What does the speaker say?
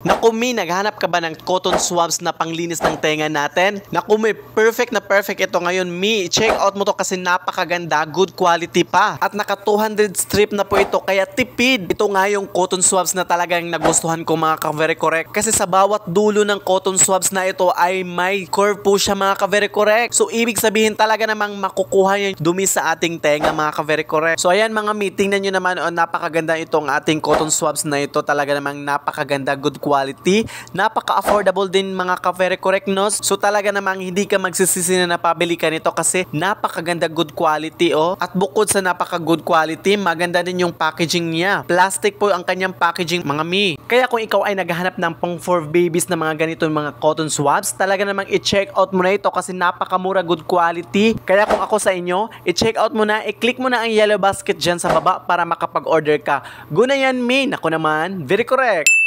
Naku Mi, naghanap ka ba ng cotton swabs na panglinis ng tenga natin? Naku Mi, perfect na perfect ito ngayon Mi. Check out mo to kasi napakaganda, good quality pa. At naka 200 strip na po ito kaya tipid. Ito nga yung cotton swabs na talagang nagustuhan ko mga ka-very correct. Kasi sa bawat dulo ng cotton swabs na ito ay may curve po siya mga ka-very correct. So ibig sabihin talaga namang makukuha yung dumi sa ating tenga mga ka-very correct. So ayan mga Mi, tingnan nyo naman napakaganda itong ating cotton swabs na ito. Talaga namang napakaganda, good quality. Napaka-affordable din mga ka-very correct no? So talaga namang hindi ka magsisisi na napabili ka nito kasi napakaganda good quality At bukod sa napaka-good quality, maganda din yung packaging niya. Plastic po ang kanyang packaging mga Mi. Kaya kung ikaw ay naghahanap ng pang for babies na mga ganito mga cotton swabs, talaga namang i-check out mo na ito kasi napakamura good quality. Kaya kung ako sa inyo, i-check out mo na, i-click mo na ang yellow basket dyan sa baba para makapag-order ka. Guna yan Mi. Ako naman, very correct.